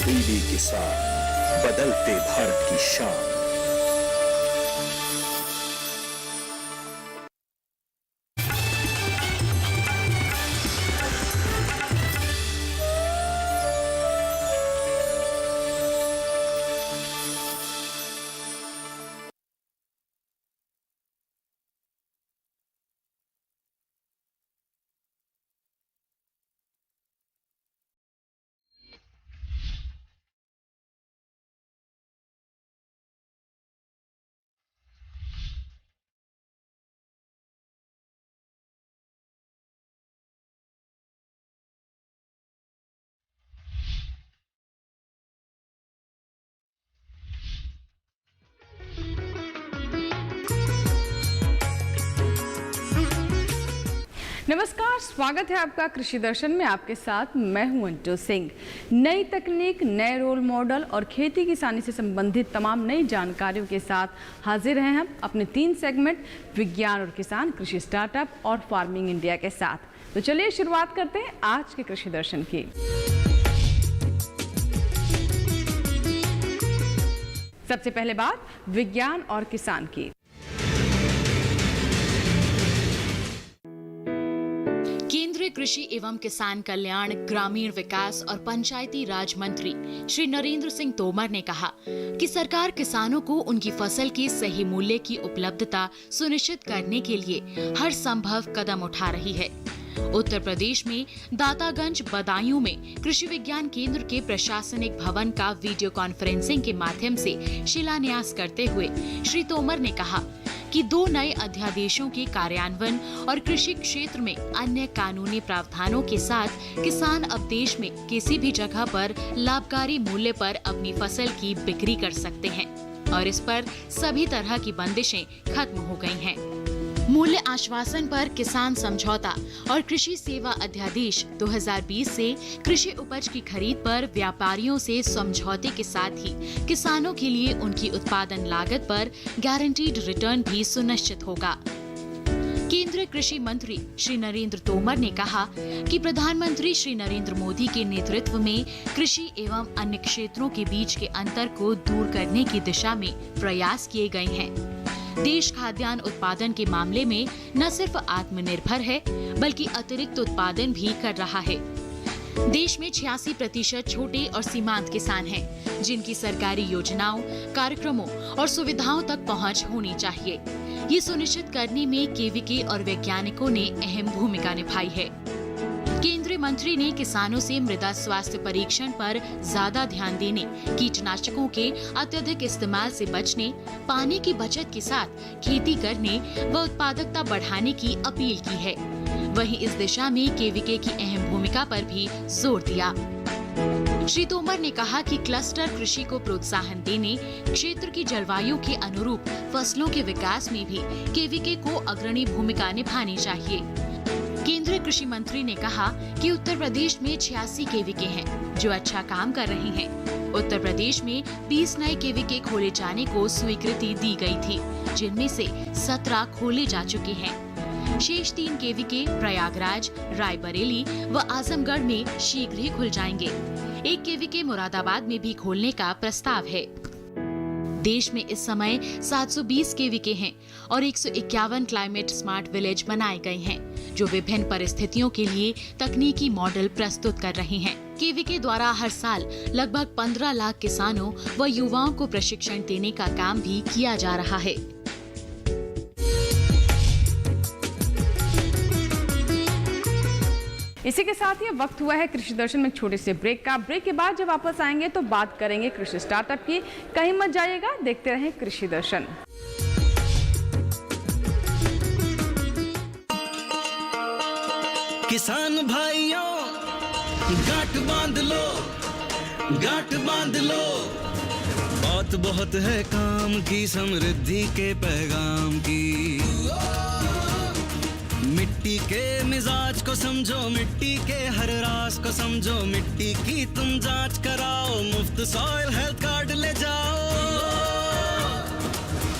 DD किसान, बदलते भारत की शान। नमस्कार, स्वागत है आपका कृषि दर्शन में। आपके साथ मैं हूं अंजू सिंह। नई तकनीक, नए रोल मॉडल और खेती किसानी से संबंधित तमाम नई जानकारियों के साथ हाजिर हैं हम अपने 3 सेगमेंट विज्ञान और किसान, कृषि स्टार्टअप और फार्मिंग इंडिया के साथ। तो चलिए शुरुआत करते हैं आज के कृषि दर्शन की। सबसे पहले बात विज्ञान और किसान की। केंद्रीय कृषि एवं किसान कल्याण, ग्रामीण विकास और पंचायती राज मंत्री श्री नरेंद्र सिंह तोमर ने कहा कि सरकार किसानों को उनकी फसल के सही मूल्य की उपलब्धता सुनिश्चित करने के लिए हर संभव कदम उठा रही है। उत्तर प्रदेश में दातागंज बदायूं में कृषि विज्ञान केंद्र के प्रशासनिक भवन का वीडियो कॉन्फ्रेंसिंग के माध्यम से शिलान्यास करते हुए श्री तोमर ने कहा कि 2 नए अध्यादेशों के कार्यान्वयन और कृषि क्षेत्र में अन्य कानूनी प्रावधानों के साथ किसान अब देश में किसी भी जगह पर लाभकारी मूल्य पर अपनी फसल की बिक्री कर सकते हैं और इस पर सभी तरह की बंदिशें खत्म हो गई हैं। मूल्य आश्वासन पर किसान समझौता और कृषि सेवा अध्यादेश 2020 से कृषि उपज की खरीद पर व्यापारियों से समझौते के साथ ही किसानों के लिए उनकी उत्पादन लागत पर गारंटीड रिटर्न भी सुनिश्चित होगा। केंद्रीय कृषि मंत्री श्री नरेंद्र तोमर ने कहा कि प्रधानमंत्री श्री नरेंद्र मोदी के नेतृत्व में कृषि एवं अन्य क्षेत्रों के बीच के अंतर को दूर करने की दिशा में प्रयास किए गए हैं। देश खाद्यान्न उत्पादन के मामले में न सिर्फ आत्मनिर्भर है बल्कि अतिरिक्त उत्पादन भी कर रहा है। देश में 86% छोटे और सीमांत किसान हैं, जिनकी सरकारी योजनाओं, कार्यक्रमों और सुविधाओं तक पहुंच होनी चाहिए। ये सुनिश्चित करने में केवीके और वैज्ञानिकों ने अहम भूमिका निभाई है। केंद्रीय मंत्री ने किसानों से मृदा स्वास्थ्य परीक्षण पर ज्यादा ध्यान देने, कीटनाशकों के अत्यधिक इस्तेमाल से बचने, पानी की बचत के साथ खेती करने व उत्पादकता बढ़ाने की अपील की है। वहीं इस दिशा में केवीके की अहम भूमिका पर भी जोर दिया। श्री तोमर ने कहा कि क्लस्टर कृषि को प्रोत्साहन देने, क्षेत्र की जलवायु के अनुरूप फसलों के विकास में भी केवीके को अग्रणी भूमिका निभानी चाहिए। केंद्रीय कृषि मंत्री ने कहा कि उत्तर प्रदेश में 86 केवीके हैं जो अच्छा काम कर रहे हैं। उत्तर प्रदेश में 20 नए केवीके खोले जाने को स्वीकृति दी गई थी, जिनमें से 17 खोले जा चुके हैं। शेष 3 केवीके प्रयागराज, रायबरेली व आजमगढ़ में शीघ्र ही खुल जाएंगे। 1 केवीके मुरादाबाद में भी खोलने का प्रस्ताव है। देश में इस समय 720 केवीके हैं और 151 क्लाइमेट स्मार्ट विलेज बनाए गए हैं, जो विभिन्न परिस्थितियों के लिए तकनीकी मॉडल प्रस्तुत कर रहे हैं। केवीके द्वारा हर साल लगभग 15 लाख किसानों व युवाओं को प्रशिक्षण देने का काम भी किया जा रहा है। इसी के साथ ही वक्त हुआ है कृषि दर्शन में छोटे से ब्रेक का। ब्रेक के बाद जब वापस आएंगे तो बात करेंगे कृषि स्टार्टअप की। कहीं मत जाइएगा, देखते रहें कृषि दर्शन। किसान भाइयों गांठ बांध लो, गांठ बांध लो, बात बहुत है काम की, समृद्धि के पैगाम की। मिट्टी के मिजाज को समझो, मिट्टी के हर राज को समझो, मिट्टी की तुम जांच कराओ, मुफ्त सॉइल हेल्थ कार्ड ले जाओ।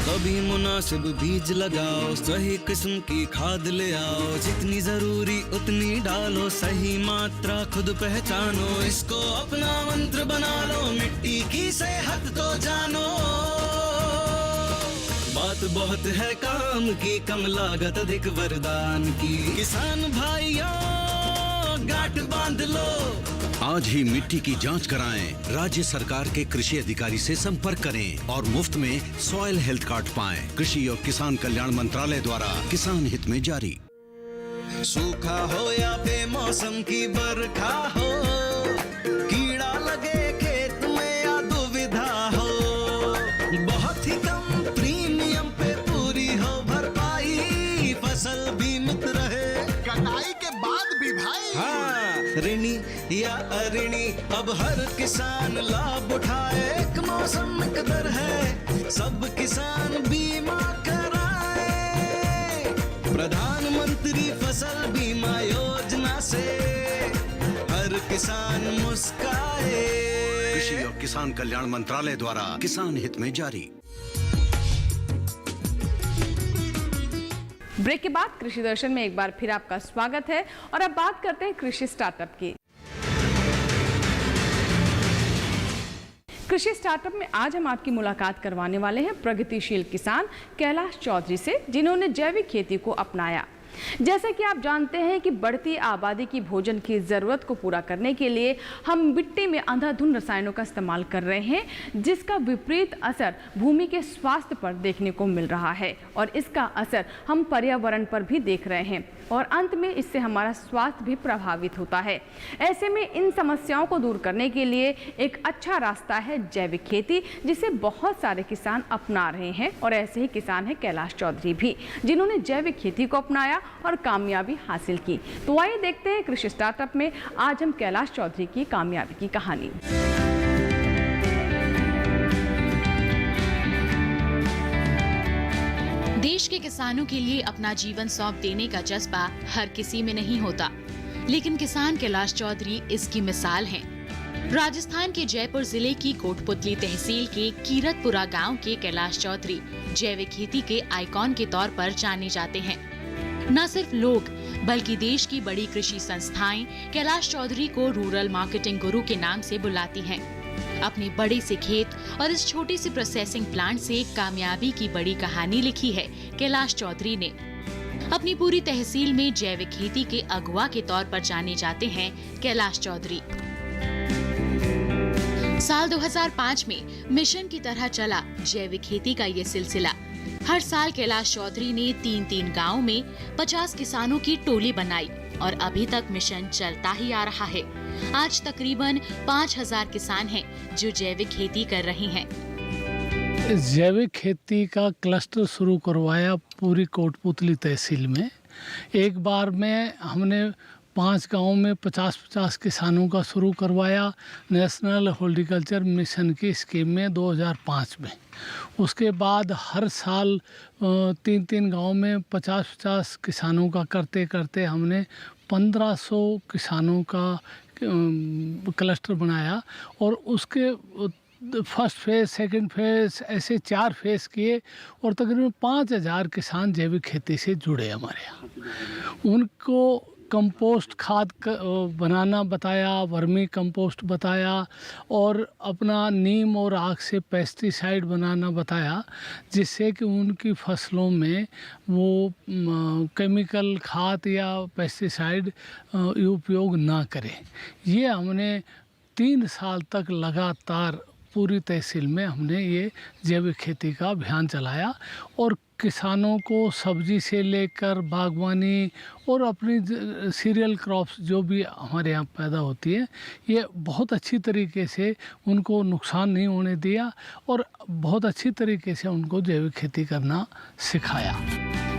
कभी मुनासिब बीज लगाओ, सही किस्म की खाद ले आओ, जितनी जरूरी उतनी डालो, सही मात्रा खुद पहचानो, इसको अपना मंत्र बना लो, मिट्टी की सेहत तो जानो। बात बहुत है काम की, कम लागत अधिक वरदान की, किसान भाइयों गांठ बांध लो। आज ही मिट्टी की जांच कराएं, राज्य सरकार के कृषि अधिकारी से संपर्क करें और मुफ्त में सॉइल हेल्थ कार्ड पाएं। कृषि और किसान कल्याण मंत्रालय द्वारा किसान हित में जारी। सूखा हो या बेमौसम की बरखा हो, कीड़ा लगे खेत में या दुविधा हो, बहुत ही कम प्रीमियम पे पूरी हो भरपाई, फसल बीमित रहे कटाई के बाद भी भाई। हाँ, ऋणी या अऋणी अब हर किसान लाभ उठाए, एक मौसम कदर है सब किसान बीमा कराए, प्रधानमंत्री फसल बीमा योजना से हर किसान मुस्काए। कृषि और किसान कल्याण मंत्रालय द्वारा किसान हित में जारी। ब्रेक के बाद कृषि दर्शन में एक बार फिर आपका स्वागत है और अब बात करते हैं कृषि स्टार्टअप की। कृषि स्टार्टअप में आज हम आपकी मुलाकात करवाने वाले हैं प्रगतिशील किसान कैलाश चौधरी से, जिन्होंने जैविक खेती को अपनाया। जैसा कि आप जानते हैं कि बढ़ती आबादी की भोजन की ज़रूरत को पूरा करने के लिए हम मिट्टी में अंधाधुंध रसायनों का इस्तेमाल कर रहे हैं, जिसका विपरीत असर भूमि के स्वास्थ्य पर देखने को मिल रहा है और इसका असर हम पर्यावरण पर भी देख रहे हैं और अंत में इससे हमारा स्वास्थ्य भी प्रभावित होता है। ऐसे में इन समस्याओं को दूर करने के लिए एक अच्छा रास्ता है जैविक खेती, जिसे बहुत सारे किसान अपना रहे हैं और ऐसे ही किसान है कैलाश चौधरी भी, जिन्होंने जैविक खेती को अपनाया और कामयाबी हासिल की। तो आइए देखते हैं कृषि स्टार्टअप में आज हम कैलाश चौधरी की कामयाबी की कहानी। देश के किसानों के लिए अपना जीवन सौंप देने का जज्बा हर किसी में नहीं होता, लेकिन किसान कैलाश चौधरी इसकी मिसाल हैं। राजस्थान के जयपुर जिले की कोटपुतली तहसील के कीरतपुरा गांव के कैलाश चौधरी जैविक खेती के आइकॉन के तौर पर जाने जाते हैं। न सिर्फ लोग बल्कि देश की बड़ी कृषि संस्थाएं कैलाश चौधरी को रूरल मार्केटिंग गुरु के नाम से बुलाती हैं। अपने बड़े से खेत और इस छोटी सी प्रोसेसिंग प्लांट से कामयाबी की बड़ी कहानी लिखी है कैलाश चौधरी ने। अपनी पूरी तहसील में जैविक खेती के अगुवा के तौर पर जाने जाते हैं कैलाश चौधरी। साल 2005 में मिशन की तरह चला जैविक खेती का ये सिलसिला। हर साल कैलाश चौधरी ने 3-3 गाँव में 50 किसानों की टोली बनाई और अभी तक मिशन चलता ही आ रहा है। आज तकरीबन 5000 किसान हैं जो जैविक खेती कर रहे हैं। जैविक खेती का क्लस्टर शुरू करवाया पूरी कोटपुतली तहसील में। एक बार में हमने 5 गाँव में 50-50 किसानों का शुरू करवाया नेशनल हॉर्टिकल्चर मिशन की स्कीम में 2005 में। उसके बाद हर साल 3-3 गाँव में 50-50 किसानों का करते करते हमने 1500 किसानों का क्लस्टर बनाया और उसके फर्स्ट फेज, सेकंड फेज, ऐसे 4 फेज किए और तकरीबन 5000 किसान जैविक खेती से जुड़े हमारे यहाँ। उनको कंपोस्ट खाद बनाना बताया, वर्मी कंपोस्ट बताया और अपना नीम और आग से पेस्टिसाइड बनाना बताया, जिससे कि उनकी फसलों में वो केमिकल खाद या पेस्टिसाइड उपयोग ना करें। ये हमने 3 साल तक लगातार पूरी तहसील में हमने ये जैविक खेती का अभियान चलाया और किसानों को सब्जी से लेकर बागवानी और अपनी सीरियल क्रॉप्स जो भी हमारे यहाँ पैदा होती है, ये बहुत अच्छी तरीके से उनको नुकसान नहीं होने दिया और बहुत अच्छी तरीके से उनको जैविक खेती करना सिखाया।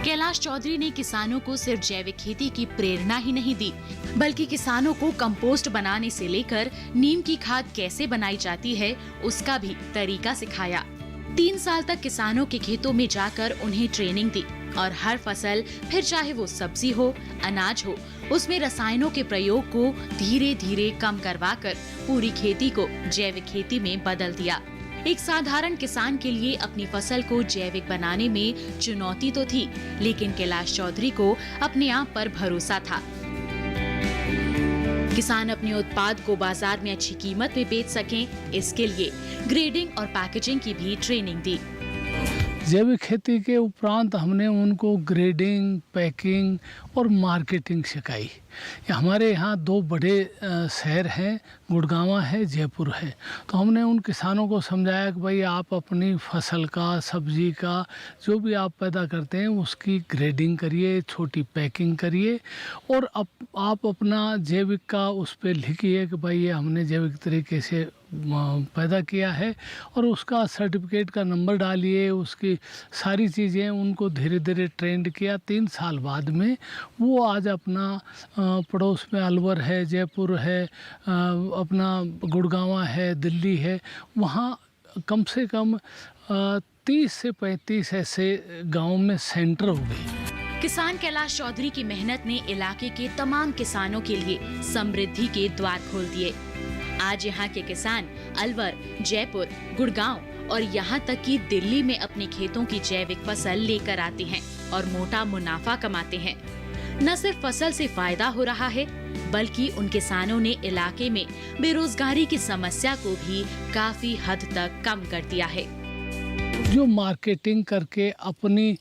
कैलाश चौधरी ने किसानों को सिर्फ जैविक खेती की प्रेरणा ही नहीं दी, बल्कि किसानों को कंपोस्ट बनाने से लेकर नीम की खाद कैसे बनाई जाती है उसका भी तरीका सिखाया। 3 साल तक किसानों के खेतों में जाकर उन्हें ट्रेनिंग दी और हर फसल, फिर चाहे वो सब्जी हो, अनाज हो, उसमें रसायनों के प्रयोग को धीरे धीरे कम करवाकर पूरी खेती को जैविक खेती में बदल दिया। एक साधारण किसान के लिए अपनी फसल को जैविक बनाने में चुनौती तो थी, लेकिन कैलाश चौधरी को अपने आप पर भरोसा था। किसान अपने उत्पाद को बाजार में अच्छी कीमत में बेच सकें, इसके लिए ग्रेडिंग और पैकेजिंग की भी ट्रेनिंग दी। जैविक खेती के उपरांत हमने उनको ग्रेडिंग, पैकिंग और मार्केटिंग सिखाई। हमारे यहाँ दो बड़े शहर हैं, गुड़गांव है, जयपुर है। तो हमने उन किसानों को समझाया कि भाई आप अपनी फसल का, सब्जी का जो भी आप पैदा करते हैं उसकी ग्रेडिंग करिए, छोटी पैकिंग करिए और आप अपना जैविक का उस पर लिखिए कि भाई ये हमने जैविक तरीके से पैदा किया है और उसका सर्टिफिकेट का नंबर डालिए, उसकी सारी चीज़ें उनको धीरे धीरे ट्रेंड किया। 3 साल बाद में वो आज अपना पड़ोस में अलवर है, जयपुर है, अपना गुड़गांव है, दिल्ली है, वहाँ कम से कम 30 से 35 ऐसे गाँव में सेंटर हो गए। किसान कैलाश चौधरी की मेहनत ने इलाके के तमाम किसानों के लिए समृद्धि के द्वार खोल दिए। आज यहाँ के किसान अलवर, जयपुर, गुड़गांव और यहाँ तक कि दिल्ली में अपने खेतों की जैविक फसल लेकर आते हैं और मोटा मुनाफा कमाते हैं। न सिर्फ फसल से फायदा हो रहा है, बल्कि उन किसानों ने इलाके में बेरोजगारी की समस्या को भी काफी हद तक कम कर दिया है। जो मार्केटिंग करके अपनी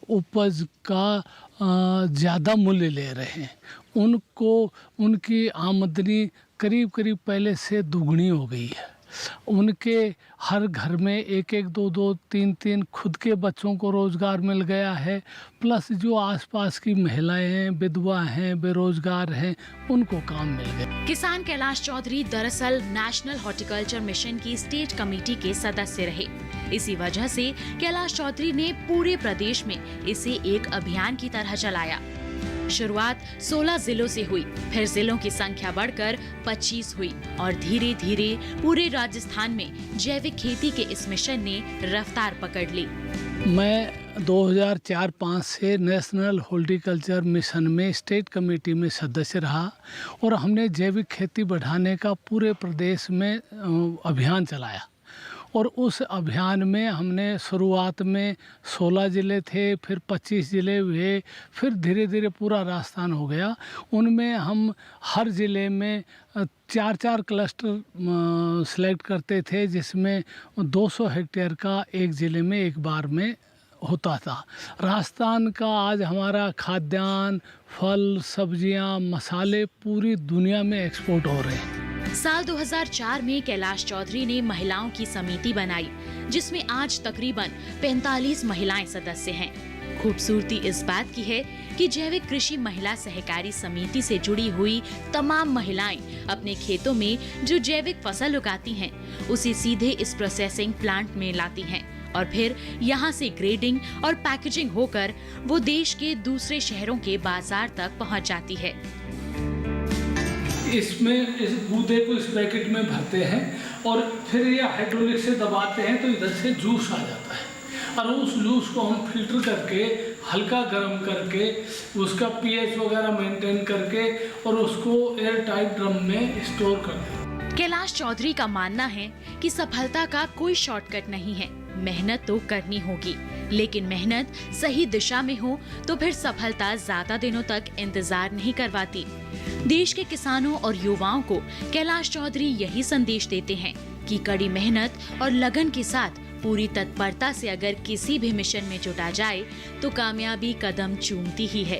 उपज का ज़्यादा मूल्य ले रहे हैं, उनको उनकी आमदनी करीब करीब पहले से दुगनी हो गई है। उनके हर घर में 1-1, 2-2, 3-3 खुद के बच्चों को रोज़गार मिल गया है, प्लस जो आसपास की महिलाएं हैं, विधवा हैं, बेरोजगार हैं, उनको काम मिल गया। किसान कैलाश चौधरी दरअसल नेशनल हॉर्टिकल्चर मिशन की स्टेट कमेटी के सदस्य रहे। इसी वजह से कैलाश चौधरी ने पूरे प्रदेश में इसे एक अभियान की तरह चलाया। शुरुआत 16 जिलों से हुई, फिर जिलों की संख्या बढ़कर 25 हुई और धीरे धीरे पूरे राजस्थान में जैविक खेती के इस मिशन ने रफ्तार पकड़ ली। मैं 2004-05 से नेशनल हॉर्टिकल्चर मिशन में स्टेट कमेटी में सदस्य रहा और हमने जैविक खेती बढ़ाने का पूरे प्रदेश में अभियान चलाया। और उस अभियान में हमने शुरुआत में 16 ज़िले थे, फिर 25 ज़िले हुए, फिर धीरे धीरे पूरा राजस्थान हो गया। उनमें हम हर ज़िले में 4-4 क्लस्टर सेलेक्ट करते थे, जिसमें 200 हेक्टेयर का एक ज़िले में एक बार में होता था। राजस्थान का आज हमारा खाद्यान्न, फल, सब्जियां, मसाले पूरी दुनिया में एक्सपोर्ट हो रहे हैं। साल 2004 में कैलाश चौधरी ने महिलाओं की समिति बनाई, जिसमें आज तकरीबन 45 महिलाएं सदस्य हैं। खूबसूरती इस बात की है कि जैविक कृषि महिला सहकारी समिति से जुड़ी हुई तमाम महिलाएं अपने खेतों में जो जैविक फसल उगाती हैं, उसे सीधे इस प्रोसेसिंग प्लांट में लाती हैं और फिर यहाँ से ग्रेडिंग और पैकेजिंग होकर वो देश के दूसरे शहरों के बाजार तक पहुँच जाती है। इसमें इस गूदे को इस पैकेट में भरते हैं और फिर ये हाइड्रोलिक से दबाते हैं तो इधर से जूस आ जाता है और उस जूस को हम फिल्टर करके हल्का गर्म करके उसका पीएच वगैरह मेंटेन करके और उसको एयर टाइट ड्रम में स्टोर कर देते हैं। कैलाश चौधरी का मानना है कि सफलता का कोई शॉर्टकट नहीं है। मेहनत तो करनी होगी, लेकिन मेहनत सही दिशा में हो तो फिर सफलता ज्यादा दिनों तक इंतजार नहीं करवाती। देश के किसानों और युवाओं को कैलाश चौधरी यही संदेश देते हैं कि कड़ी मेहनत और लगन के साथ पूरी तत्परता से अगर किसी भी मिशन में जुटा जाए तो कामयाबी कदम चूमती ही है।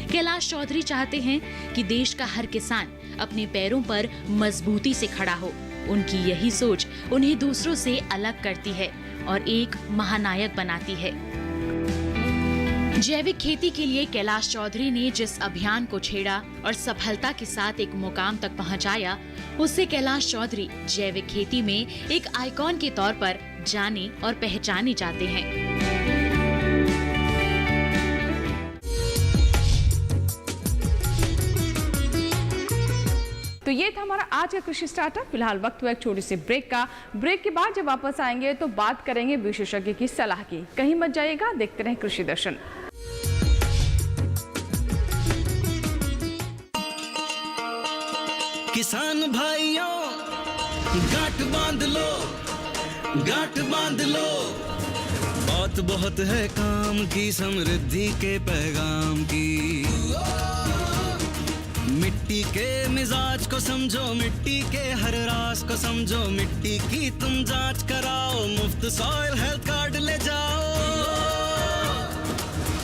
कैलाश चौधरी चाहते हैं कि देश का हर किसान अपने पैरों पर मजबूती से खड़ा हो। उनकी यही सोच उन्हें दूसरों से अलग करती है और एक महानायक बनाती है। जैविक खेती के लिए कैलाश चौधरी ने जिस अभियान को छेड़ा और सफलता के साथ एक मुकाम तक पहुंचाया, उससे कैलाश चौधरी जैविक खेती में एक आइकॉन के तौर पर जाने और पहचाने जाते हैं। तो ये था हमारा आज का कृषि स्टार्टअप। फिलहाल वक्त हुआ एक छोटी सी ब्रेक का। ब्रेक के बाद जब वापस आएंगे तो बात करेंगे विशेषज्ञ की सलाह की। कहीं मत जाइएगा, देखते रहें कृषि दर्शन। किसान भाइयों गांठ बांध लो, गांठ बांध लो। बात बहुत है काम की, समृद्धि के पैगाम की। मिट्टी के मिजाज को समझो, मिट्टी के हर राज को समझो, मिट्टी की तुम जांच कराओ, मुफ्त सॉइल हेल्थ कार्ड ले जाओ।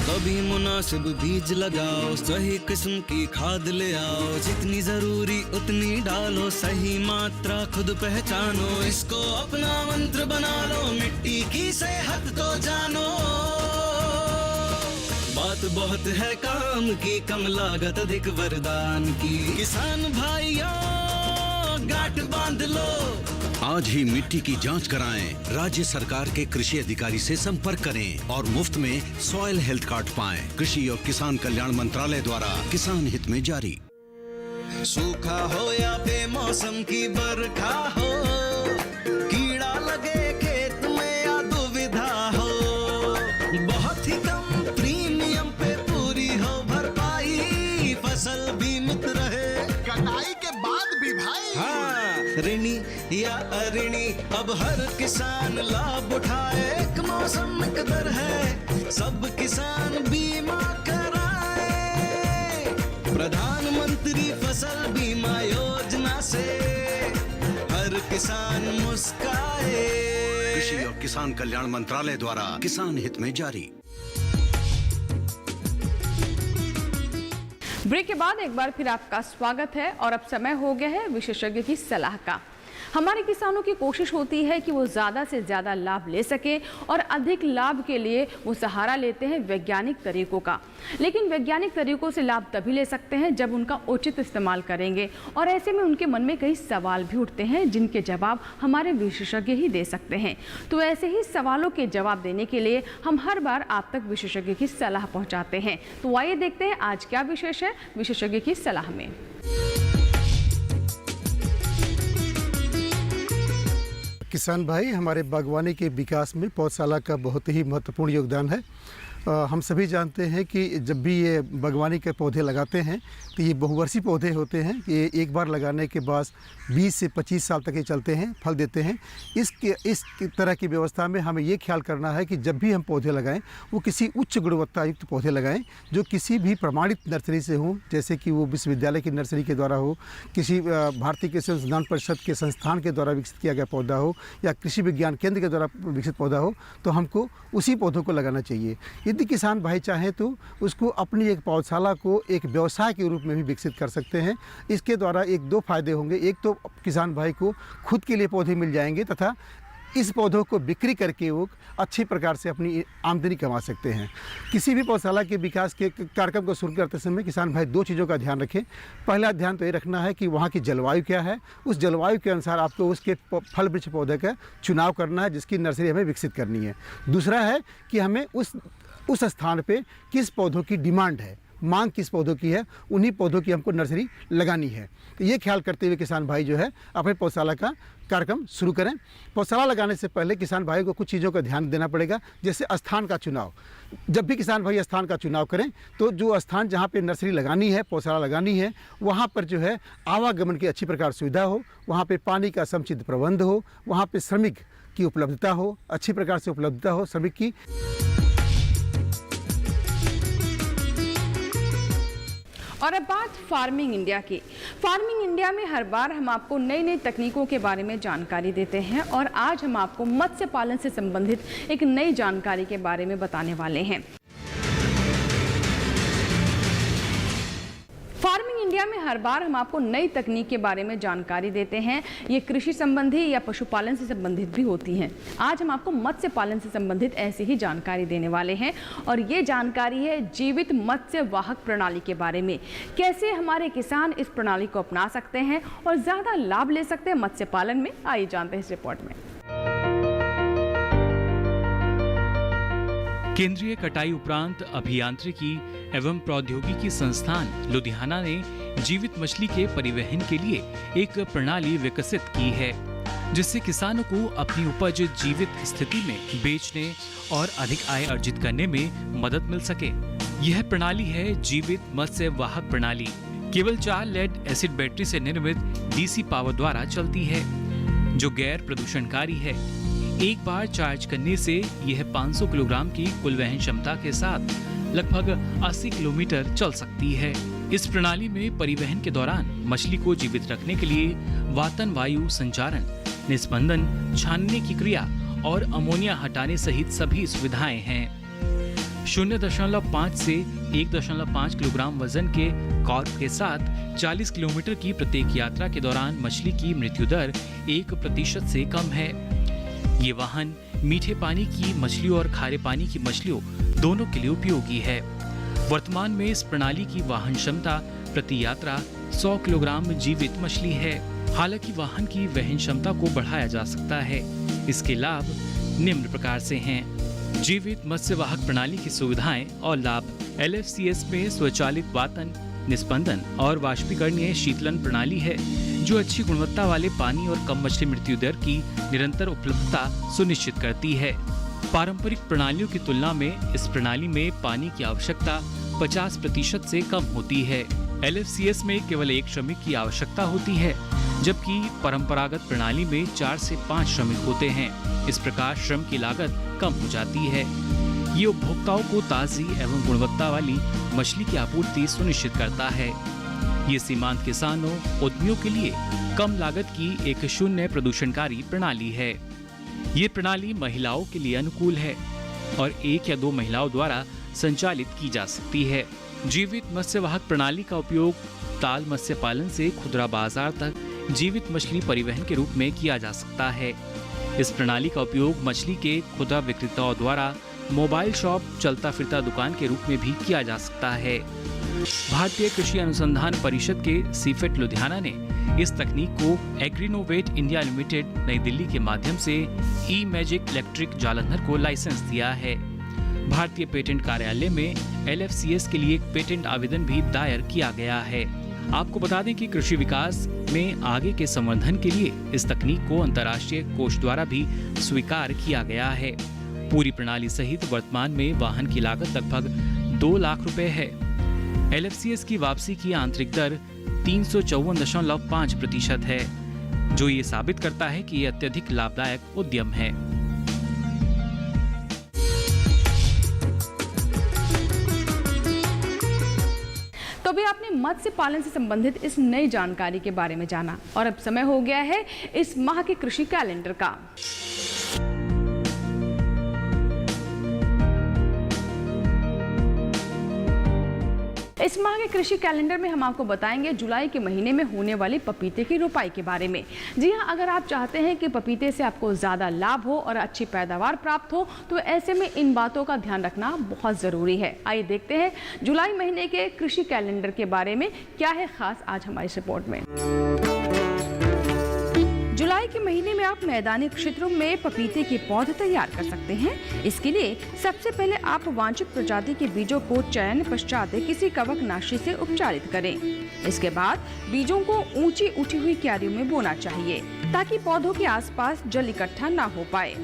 कभी मुनासिब बीज लगाओ, सही किस्म की खाद ले आओ, जितनी जरूरी उतनी डालो, सही मात्रा खुद पहचानो, इसको अपना मंत्र बना लो, मिट्टी की सेहत तो जानो। बात बहुत है काम की, कम लागत अधिक वरदान की। किसान भाइयों गांठ बांध लो। आज ही मिट्टी की जांच कराएं। राज्य सरकार के कृषि अधिकारी से संपर्क करें और मुफ्त में सॉइल हेल्थ कार्ड पाएं। कृषि और किसान कल्याण मंत्रालय द्वारा किसान हित में जारी। सूखा हो या बेमौसम की बरखा हो, कीड़ा लगे खेत में या दुविधा हो, बहुत ही कम प्रीमियम पे पूरी हो भरपाई, फसल बीमित रहे कटाई के बाद भी भाई। हाँ, ऋणी या अऋणी अब हर किसान लाभ उठाए, एक मौसम कदर है सब किसान बीमा कराए। प्रधानमंत्री फसल बीमा योजना से हर किसान मुस्काए। कृषि और किसान कल्याण मंत्रालय द्वारा किसान हित में जारी। ब्रेक के बाद एक बार फिर आपका स्वागत है और अब समय हो गया है विशेषज्ञ की सलाह का। हमारे किसानों की कोशिश होती है कि वो ज़्यादा से ज़्यादा लाभ ले सकें और अधिक लाभ के लिए वो सहारा लेते हैं वैज्ञानिक तरीकों का। लेकिन वैज्ञानिक तरीकों से लाभ तभी ले सकते हैं जब उनका उचित इस्तेमाल करेंगे और ऐसे में उनके मन में कई सवाल भी उठते हैं जिनके जवाब हमारे विशेषज्ञ ही दे सकते हैं। तो ऐसे ही सवालों के जवाब देने के लिए हम हर बार आप तक विशेषज्ञ की सलाह पहुँचाते हैं। तो आइए देखते हैं आज क्या विशेष है विशेषज्ञ की सलाह में। किसान भाई, हमारे बागवानी के विकास में पौधशाला का बहुत ही महत्वपूर्ण योगदान है। हम सभी जानते हैं कि जब भी ये बागवानी के पौधे लगाते हैं तो ये बहुवर्षीय पौधे होते हैं कि एक बार लगाने के बाद 20 से 25 साल तक ये चलते हैं, फल देते हैं। इस तरह की व्यवस्था में हमें ये ख्याल करना है कि जब भी हम पौधे लगाएं वो किसी उच्च गुणवत्ता युक्त पौधे लगाएं जो किसी भी प्रमाणित नर्सरी से हों, जैसे कि वो विश्वविद्यालय की नर्सरी के द्वारा हो, किसी भारतीय कृषि अनुसंधान परिषद के संस्थान के द्वारा विकसित किया गया पौधा हो या कृषि विज्ञान केंद्र के द्वारा विकसित पौधा हो, तो हमको उसी पौधों को लगाना चाहिए। यदि किसान भाई चाहें तो उसको अपनी एक पौधशाला को एक व्यवसाय के रूप में भी विकसित कर सकते हैं। इसके द्वारा एक दो फायदे होंगे। एक तो किसान भाई को खुद के लिए पौधे मिल जाएंगे तथा इस पौधों को बिक्री करके वो अच्छी प्रकार से अपनी आमदनी कमा सकते हैं। किसी भी पौधशाला के विकास के कार्यक्रम को शुरू करते समय किसान भाई दो चीज़ों का ध्यान रखें। पहला ध्यान तो ये रखना है कि वहाँ की जलवायु क्या है, उस जलवायु के अनुसार आपको उसके फल वृक्ष पौधे का चुनाव करना है जिसकी नर्सरी हमें विकसित करनी है। दूसरा है कि हमें उस स्थान पे किस पौधों की डिमांड है, मांग किस पौधों की है, उन्हीं पौधों की हमको नर्सरी लगानी है। तो ये ख्याल करते हुए किसान भाई जो है अपने पौधशाला का कार्यक्रम शुरू करें। पौधशाला लगाने से पहले किसान भाई को कुछ चीज़ों का ध्यान देना पड़ेगा, जैसे स्थान का चुनाव। जब भी किसान भाई स्थान का चुनाव करें तो जो स्थान जहाँ पे नर्सरी लगानी है, पौधशाला लगानी है, वहाँ पर जो है आवागमन की अच्छी प्रकार सुविधा हो, वहाँ पे पानी का समुचित प्रबंध हो, वहाँ पे श्रमिक की उपलब्धता हो, अच्छी प्रकार से उपलब्धता हो श्रमिक की। और अब बात फार्मिंग इंडिया की। फार्मिंग इंडिया में हर बार हम आपको नई नई तकनीकों के बारे में जानकारी देते हैं और आज हम आपको मत्स्य पालन से संबंधित एक नई जानकारी के बारे में बताने वाले हैं। फार्मिंग इंडिया में हर बार हम आपको नई तकनीक के बारे में जानकारी देते हैं। ये कृषि संबंधी या पशुपालन से संबंधित भी होती हैं। आज हम आपको मत्स्य पालन से संबंधित ऐसी ही जानकारी देने वाले हैं और ये जानकारी है जीवित मत्स्य वाहक प्रणाली के बारे में। कैसे हमारे किसान इस प्रणाली को अपना सकते हैं और ज़्यादा लाभ ले सकते हैं मत्स्य पालन में, आइए जानते हैं इस रिपोर्ट में। केंद्रीय कटाई उपरांत अभियांत्रिकी एवं प्रौद्योगिकी संस्थान लुधियाना ने जीवित मछली के परिवहन के लिए एक प्रणाली विकसित की है जिससे किसानों को अपनी उपज जीवित स्थिति में बेचने और अधिक आय अर्जित करने में मदद मिल सके। यह प्रणाली है जीवित मत्स्य वाहक प्रणाली। केवल 4 लेड एसिड बैटरी से निर्मित डीसी पावर द्वारा चलती है जो गैर प्रदूषणकारी है। एक बार चार्ज करने से यह 500 किलोग्राम की कुल वहन क्षमता के साथ लगभग 80 किलोमीटर चल सकती है। इस प्रणाली में परिवहन के दौरान मछली को जीवित रखने के लिए वातन वायु संचारण, निस्पंदन, छानने की क्रिया और अमोनिया हटाने सहित सभी सुविधाएं हैं। 0.5 से 1.5 किलोग्राम वजन के कॉर्क के साथ 40 किलोमीटर की प्रत्येक यात्रा के दौरान मछली की मृत्यु दर 1% से कम है। ये वाहन मीठे पानी की मछलियों और खारे पानी की मछलियों दोनों के लिए उपयोगी है। वर्तमान में इस प्रणाली की वाहन क्षमता प्रति यात्रा 100 किलोग्राम जीवित मछली है। हालांकि वाहन की वहन क्षमता को बढ़ाया जा सकता है। इसके लाभ निम्न प्रकार से हैं। जीवित मत्स्य वाहक प्रणाली की सुविधाएं और लाभ। LFCS में स्वचालित वातन, निस्पंदन और वाष्पीकरणीय शीतलन प्रणाली है, जो अच्छी गुणवत्ता वाले पानी और कम मछली मृत्यु दर की निरंतर उपलब्धता सुनिश्चित करती है। पारंपरिक प्रणालियों की तुलना में इस प्रणाली में पानी की आवश्यकता 50% से कम होती है। LFCS में केवल 1 श्रमिक की आवश्यकता होती है, जबकि परंपरागत प्रणाली में 4 से 5 श्रमिक होते हैं। इस प्रकार श्रम की लागत कम हो जाती है। ये उपभोक्ताओं को ताजी एवं गुणवत्ता वाली मछली की आपूर्ति सुनिश्चित करता है। ये सीमांत किसानों, उद्यमियों के लिए कम लागत की एक शून्य प्रदूषणकारी प्रणाली है। ये प्रणाली महिलाओं के लिए अनुकूल है और 1 या 2 महिलाओं द्वारा संचालित की जा सकती है। जीवित मत्स्य वाहक प्रणाली का उपयोग ताल मत्स्य पालन से खुदरा बाजार तक जीवित मछली परिवहन के रूप में किया जा सकता है। इस प्रणाली का उपयोग मछली के खुदरा विक्रेताओं द्वारा मोबाइल शॉप, चलता फिरता दुकान के रूप में भी किया जा सकता है। भारतीय कृषि अनुसंधान परिषद के सीफेट लुधियाना ने इस तकनीक को एग्रीनोवेट इंडिया लिमिटेड नई दिल्ली के माध्यम से ई-मैजिक इलेक्ट्रिक जालंधर को लाइसेंस दिया है। भारतीय पेटेंट कार्यालय में LFCS के लिए एक पेटेंट आवेदन भी दायर किया गया है। आपको बता दें कि कृषि विकास में आगे के संवर्धन के लिए इस तकनीक को अंतर्राष्ट्रीय कोष द्वारा भी स्वीकार किया गया है। पूरी प्रणाली सहित वर्तमान में वाहन की लागत लगभग 2 लाख रुपए है। LFCS की वापसी की आंतरिक दर 354.5% है, जो ये साबित करता है कि ये अत्यधिक लाभदायक उद्यम है। तो अभी आपने मत्स्य पालन से संबंधित इस नई जानकारी के बारे में जाना और अब समय हो गया है इस माह के कृषि कैलेंडर का। इस माह के कृषि कैलेंडर में हम आपको बताएंगे जुलाई के महीने में होने वाली पपीते की रोपाई के बारे में। जी हां, अगर आप चाहते हैं कि पपीते से आपको ज़्यादा लाभ हो और अच्छी पैदावार प्राप्त हो, तो ऐसे में इन बातों का ध्यान रखना बहुत ज़रूरी है। आइए देखते हैं जुलाई महीने के कृषि कैलेंडर के बारे में क्या है खास आज हमारी इस रिपोर्ट में। जुलाई के महीने में आप मैदानी क्षेत्रों में पपीते के पौधे तैयार कर सकते हैं। इसके लिए सबसे पहले आप वांछित प्रजाति के बीजों को चयन पश्चात किसी कवकनाशी से उपचारित करें। इसके बाद बीजों को ऊंची उठी हुई क्यारियों में बोना चाहिए ताकि पौधों के आसपास जल इकट्ठा न हो पाए।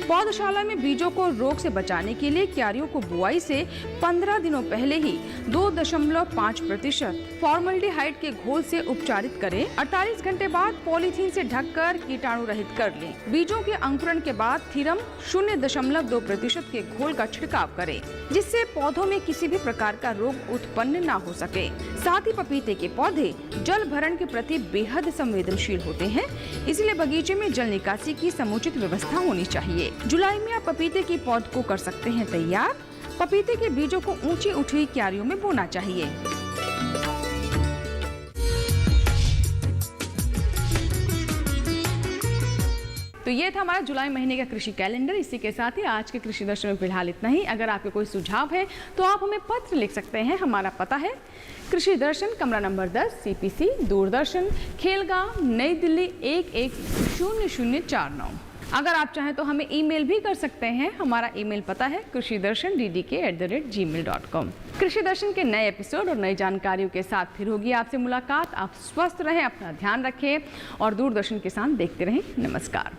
पौधशाला में बीजों को रोग से बचाने के लिए क्यारियों को बुआई से 15 दिनों पहले ही 2.5% फॉर्मल्डिहाइड के घोल से उपचारित करें। 48 घंटे बाद पॉलीथीन से ढककर कीटाणु रहित कर लें। बीजों के अंकुरण के बाद थीरम 0.2% के घोल का छिड़काव करें, जिससे पौधों में किसी भी प्रकार का रोग उत्पन्न न हो सके। साथ ही पपीते के पौधे जल भरण के प्रति बेहद संवेदनशील होते हैं, इसलिए बगीचे में जल निकासी की समुचित व्यवस्था होनी चाहिए। जुलाई में आप पपीते के पौध को कर सकते हैं तैयार। पपीते के बीजों को ऊंची उठी हुई क्यारियों में बोना चाहिए। तो ये था हमारा जुलाई महीने का कृषि कैलेंडर। इसी के साथ ही आज के कृषि दर्शन में फिलहाल इतना ही। अगर आपके कोई सुझाव है तो आप हमें पत्र लिख सकते हैं। हमारा पता है कृषि दर्शन, कमरा नंबर 10, CPC, दूरदर्शन, खेलगांव, नई दिल्ली 110049। अगर आप चाहें तो हमें ईमेल भी कर सकते हैं। हमारा ईमेल पता है krishidarshan@gmail.com। कृषि दर्शन के नए एपिसोड और नई जानकारियों के साथ फिर होगी आपसे मुलाकात। आप स्वस्थ रहें, अपना ध्यान रखें और दूरदर्शन किसान देखते रहें। नमस्कार।